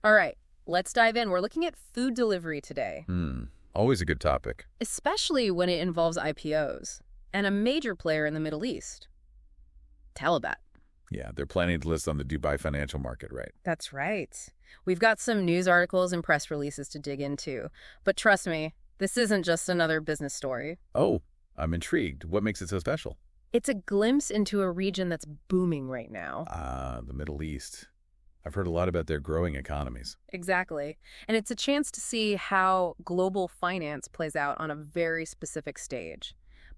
All right, let's dive in. We're looking at food delivery today, Always a good topic. especially when it involves IPOs and a major player in the Middle East, Talabat. Yeah, they're planning to list on the Dubai financial market, right? That's right. We've got some news articles and press releases to dig into, but trust me, this isn't just another business story. Oh, I'm intrigued. What makes it so special? It's a glimpse into a region that's booming right now. The Middle East. I've heard a lot about their growing economies. Exactly. And it's a chance to see how global finance plays out on a very specific stage.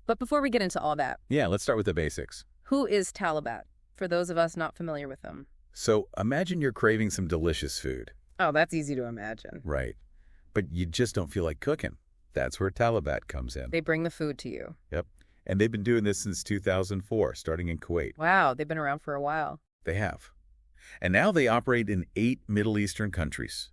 But before we get into all that, Yeah, let's start with the basics. who is Talabat, for those of us not familiar with them? So imagine you're craving some delicious food, Oh, that's easy to imagine. right? But you just don't feel like cooking. That's where Talabat comes in. They bring the food to you. Yep. And they've been doing this since 2004, starting in Kuwait. Wow, they've been around for a while. They have. And now they operate in 8 Middle Eastern countries,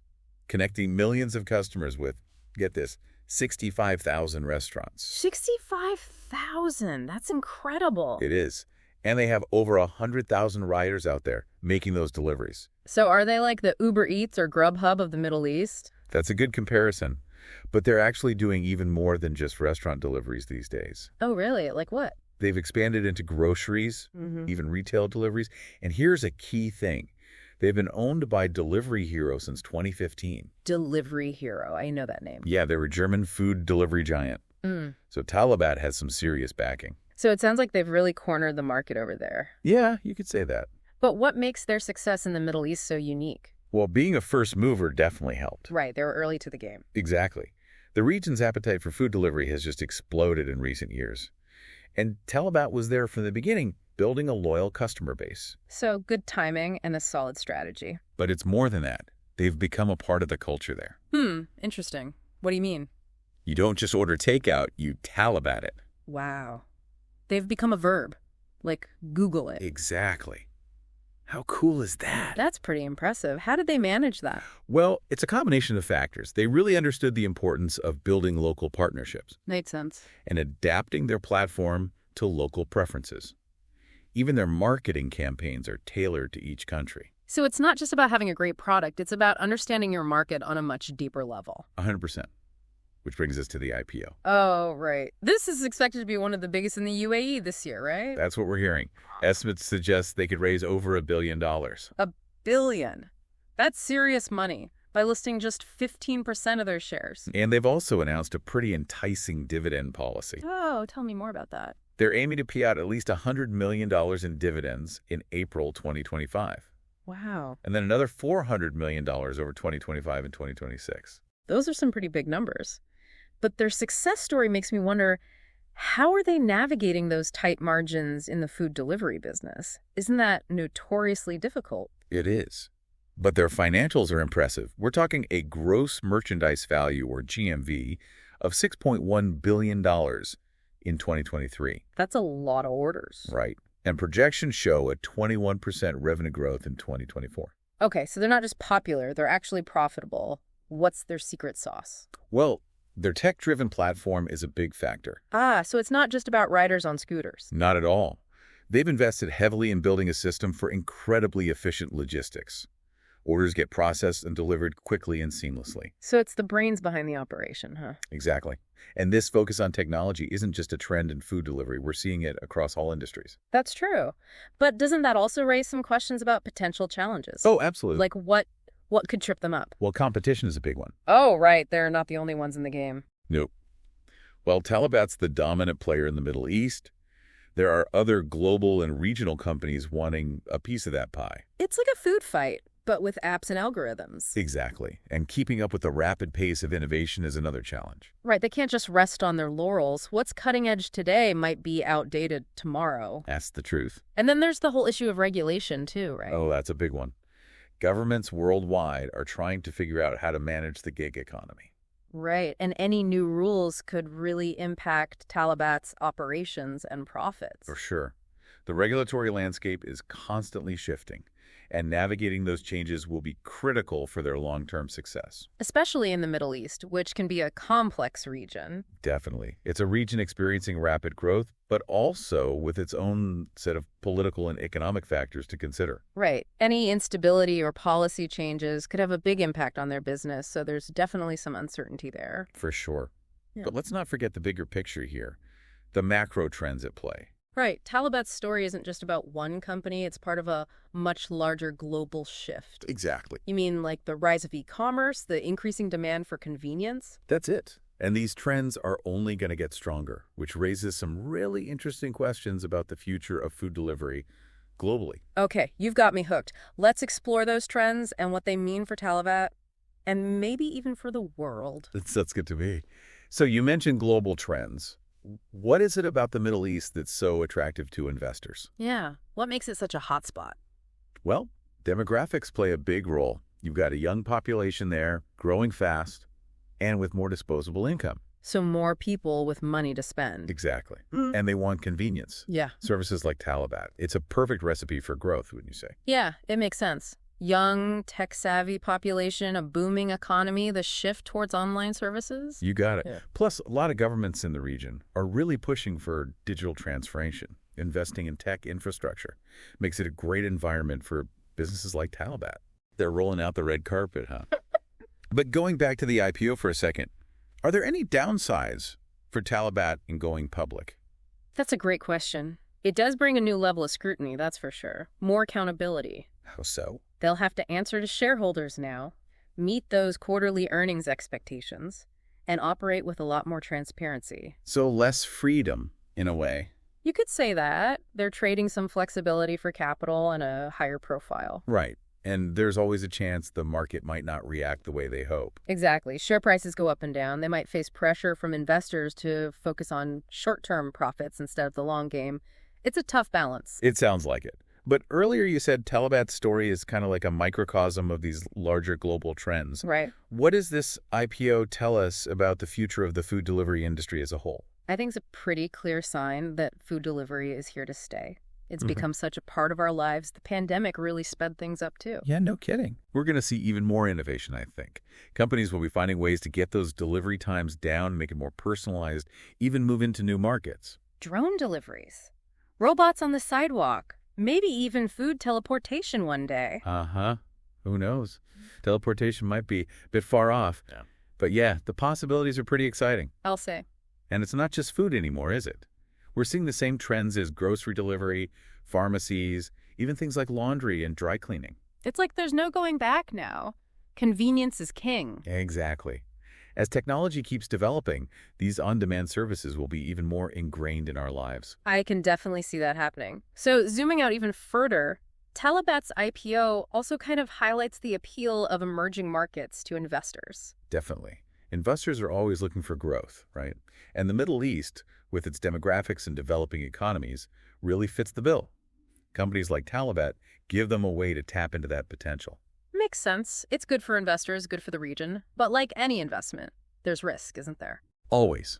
connecting millions of customers with, get this, 65,000 restaurants. 65,000. That's incredible. It is. And they have over 100,000 riders out there making those deliveries. So are they like the Uber Eats or Grubhub of the Middle East? That's a good comparison. But they're actually doing even more than just restaurant deliveries these days. Oh, really? Like what? They've expanded into groceries, even retail deliveries. And here's a key thing. They've been owned by Delivery Hero since 2015. Delivery Hero. I know that name. Yeah, they're a German food delivery giant. So Talabat has some serious backing. So it sounds like they've really cornered the market over there. Yeah, you could say that. But what makes their success in the Middle East so unique? Well, being a first mover definitely helped. Right, they were early to the game. Exactly. The region's appetite for food delivery has just exploded in recent years. And Talabat was there from the beginning, building a loyal customer base. So good timing and a solid strategy. But it's more than that. They've become a part of the culture there. Interesting. What do you mean? You don't just order takeout, you Talabat it. Wow. They've become a verb. Like Google it. Exactly. How cool is that? That's pretty impressive. How did they manage that? Well, it's a combination of factors. They really understood the importance of building local partnerships Made sense. and adapting their platform to local preferences. Even their marketing campaigns are tailored to each country. So it's not just about having a great product, it's about understanding your market on a much deeper level. 100%. Which brings us to the IPO. Oh, right. This is expected to be one of the biggest in the UAE this year, right? That's what we're hearing. Estimates suggest they could raise over $1 billion. $1 billion. That's serious money by listing just 15% of their shares. And they've also announced a pretty enticing dividend policy. Oh, tell me more about that. They're aiming to pay out at least $100 million in dividends in April 2025. Wow. And then another $400 million over 2025 and 2026. Those are some pretty big numbers. But their success story makes me wonder, how are they navigating those tight margins in the food delivery business? Isn't that notoriously difficult? It is. But their financials are impressive. We're talking a gross merchandise value, or GMV, of $6.1 billion in 2023. That's a lot of orders. Right. And projections show a 21% revenue growth in 2024. Okay, so they're not just popular, they're actually profitable. What's their secret sauce? Well, their tech-driven platform is a big factor. Ah, so it's not just about riders on scooters. Not at all. They've invested heavily in building a system for incredibly efficient logistics. Orders get processed and delivered quickly and seamlessly. So it's the brains behind the operation, huh? Exactly. And this focus on technology isn't just a trend in food delivery. We're seeing it across all industries. That's true. But doesn't that also raise some questions about potential challenges? Oh, absolutely. Like what could trip them up? Well, competition is a big one. Oh, right. They're not the only ones in the game. Nope. Well, Talabat's the dominant player in the Middle East. There are other global and regional companies wanting a piece of that pie. It's like a food fight, but with apps and algorithms. Exactly. And keeping up with the rapid pace of innovation is another challenge. Right. They can't just rest on their laurels. What's cutting edge today might be outdated tomorrow. That's the truth. And then there's the whole issue of regulation, too, right? Oh, that's a big one. Governments worldwide are trying to figure out how to manage the gig economy. Right. And any new rules could really impact Talabat's operations and profits. For sure. The regulatory landscape is constantly shifting, and navigating those changes will be critical for their long-term success. Especially in the Middle East, which can be a complex region. Definitely. It's a region experiencing rapid growth, but also with its own set of political and economic factors to consider. Right. Any instability or policy changes could have a big impact on their business, so there's definitely some uncertainty there. For sure. Yeah. But let's not forget the bigger picture here, the macro trends at play. Right. Talabat's story isn't just about one company. It's part of a much larger global shift. Exactly. You mean like the rise of e-commerce, the increasing demand for convenience? That's it. And these trends are only going to get stronger, which raises some really interesting questions about the future of food delivery globally. Okay, you've got me hooked. Let's explore those trends and what they mean for Talabat, and maybe even for the world. That's good to me. So you mentioned global trends. What is it about the Middle East that's so attractive to investors? Yeah, what makes it such a hotspot? Well, demographics play a big role. You've got a young population there, growing fast, and with more disposable income. So more people with money to spend. Exactly. And they want convenience. Yeah. Services like Talabat. It's a perfect recipe for growth, wouldn't you say? Yeah, it makes sense. Young, tech-savvy population, a booming economy, the shift towards online services? You got it. Yeah. Plus, a lot of governments in the region are really pushing for digital transformation, investing in tech infrastructure. Makes it a great environment for businesses like Talabat. They're rolling out the red carpet, huh? But going back to the IPO for a second, are there any downsides for Talabat in going public? That's a great question. It does bring a new level of scrutiny, that's for sure. More accountability. How so? They'll have to answer to shareholders now, meet those quarterly earnings expectations, and operate with a lot more transparency. So less freedom, in a way. You could say that. They're trading some flexibility for capital and a higher profile. Right. And there's always a chance the market might not react the way they hope. Exactly. Share prices go up and down. They might face pressure from investors to focus on short-term profits instead of the long game. It's a tough balance. It sounds like it. But earlier you said Talabat's story is kind of like a microcosm of these larger global trends. Right. What does this IPO tell us about the future of the food delivery industry as a whole? I think it's a pretty clear sign that food delivery is here to stay. It's Mhm. become such a part of our lives. The pandemic really sped things up, too. Yeah, no kidding. We're going to see even more innovation, I think. Companies will be finding ways to get those delivery times down, make it more personalized, even move into new markets. Drone deliveries, robots on the sidewalk, maybe even food teleportation one day. Uh-huh. Who knows? Teleportation might be a bit far off. Yeah. But yeah, the possibilities are pretty exciting. I'll say. And it's not just food anymore, is it? We're seeing the same trends as grocery delivery, pharmacies, even things like laundry and dry cleaning. It's like there's no going back now. Convenience is king. Exactly. As technology keeps developing, these on-demand services will be even more ingrained in our lives. I can definitely see that happening. So zooming out even further, Talabat's IPO also kind of highlights the appeal of emerging markets to investors. Definitely. Investors are always looking for growth, right? And the Middle East, with its demographics and developing economies, really fits the bill. Companies like Talabat give them a way to tap into that potential. Makes sense. It's good for investors, good for the region. But like any investment, there's risk, isn't there? Always.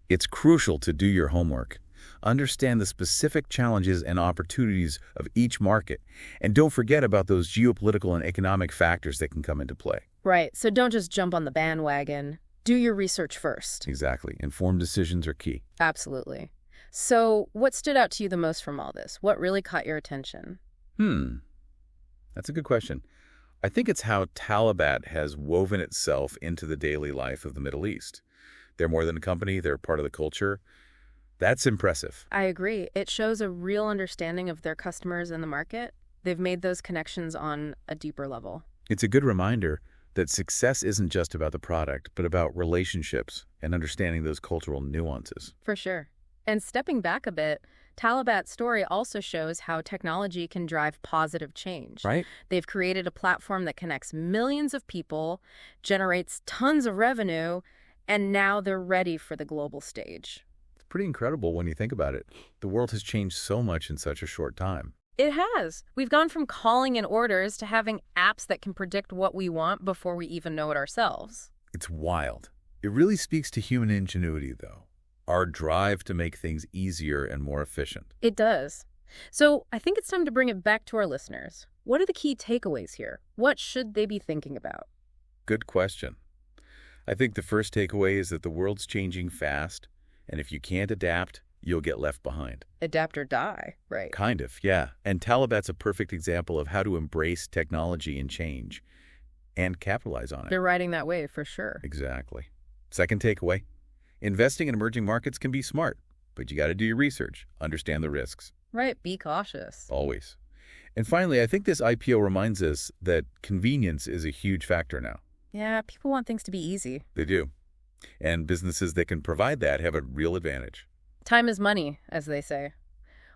It's crucial to do your homework. Understand the specific challenges and opportunities of each market. And don't forget about those geopolitical and economic factors that can come into play. Right. So don't just jump on the bandwagon. Do your research first. Exactly. Informed decisions are key. Absolutely. So what stood out to you the most from all this? What really caught your attention? That's a good question. I think it's how Talabat has woven itself into the daily life of the Middle East. They're more than a company, they're part of the culture. That's impressive. I agree. It shows a real understanding of their customers and the market. They've made those connections on a deeper level. It's a good reminder that success isn't just about the product, but about relationships and understanding those cultural nuances. For sure. And stepping back a bit, Talabat's story also shows how technology can drive positive change. Right? They've created a platform that connects millions of people, generates tons of revenue, and now they're ready for the global stage. It's pretty incredible when you think about it. The world has changed so much in such a short time. It has. We've gone from calling in orders to having apps that can predict what we want before we even know it ourselves. It's wild. It really speaks to human ingenuity, though. Our drive to make things easier and more efficient. It does. So I think it's time to bring it back to our listeners. What are the key takeaways here? What should they be thinking about? Good question. I think the first takeaway is that the world's changing fast, and if you can't adapt, you'll get left behind. Adapt or die, right? Kind of, yeah. And Talabat's a perfect example of how to embrace technology and change and capitalize on it. They're riding that wave for sure. Exactly. Second takeaway, investing in emerging markets can be smart, but you got to do your research, understand the risks. Right, be cautious. Always. And finally, I think this IPO reminds us that convenience is a huge factor now. Yeah, people want things to be easy. They do. And businesses that can provide that have a real advantage. Time is money, as they say.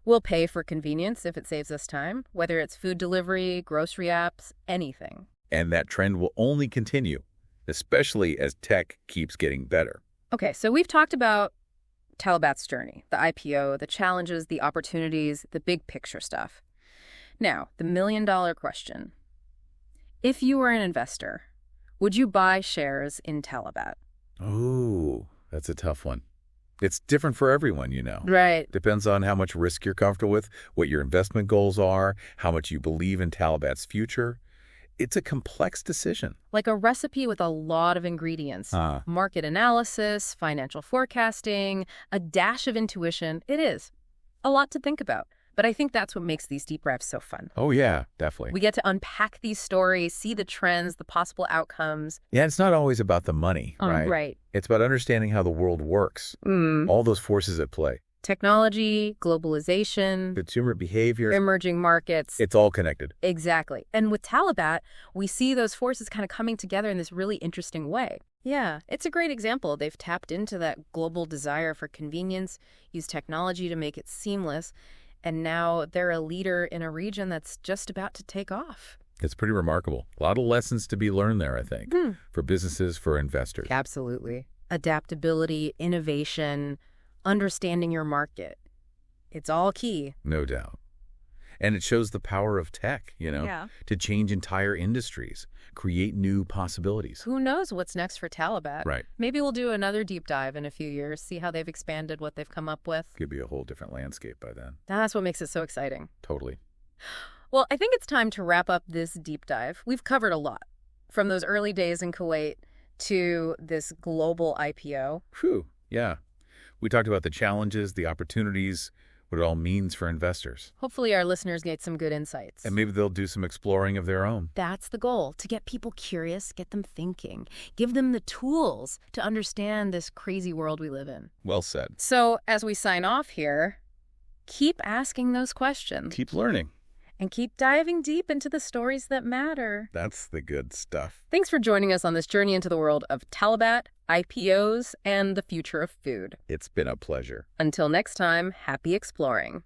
We'll pay for convenience if it saves us time, whether it's food delivery, grocery apps, anything. And that trend will only continue, especially as tech keeps getting better. Okay, so we've talked about Talabat's journey, the IPO, the challenges, the opportunities, the big picture stuff. Now, the million-dollar question. If you were an investor, would you buy shares in Talabat? Oh, that's a tough one. It's different for everyone, you know. Right. Depends on how much risk you're comfortable with, what your investment goals are, how much you believe in Talabat's future. It's a complex decision. Like a recipe with a lot of ingredients. Market analysis, financial forecasting, a dash of intuition. It is. A lot to think about. But I think that's what makes these deep dives so fun. Oh, yeah, definitely. We get to unpack these stories, see the trends, the possible outcomes. Yeah, it's not always about the money, right? Right. It's about understanding how the world works, all those forces at play. Technology, globalization, Consumer behavior, emerging markets. it's all connected. Exactly. And with Talabat, we see those forces kind of coming together in this really interesting way. Yeah, it's a great example. They've tapped into that global desire for convenience, used technology to make it seamless, and now they're a leader in a region that's just about to take off. It's pretty remarkable. A lot of lessons to be learned there, I think, for businesses, for investors. Absolutely. Adaptability, innovation, understanding your market. It's all key. No doubt. And it shows the power of tech, to change entire industries, create new possibilities. Who knows what's next for Talabat? Right. Maybe we'll do another deep dive in a few years, see how they've expanded what they've come up with. Could be a whole different landscape by then. That's what makes it so exciting. Totally. Well, I think it's time to wrap up this deep dive. We've covered a lot, from those early days in Kuwait to this global IPO. Phew, yeah. We talked about the challenges, the opportunities, what it all means for investors. Hopefully our listeners get some good insights. And maybe they'll do some exploring of their own. That's the goal, to get people curious, get them thinking, give them the tools to understand this crazy world we live in. Well said. So as we sign off here, keep asking those questions. Keep learning. And keep diving deep into the stories that matter. That's the good stuff. Thanks for joining us on this journey into the world of Talabat, IPOs, and the future of food. It's been a pleasure. Until next time, happy exploring.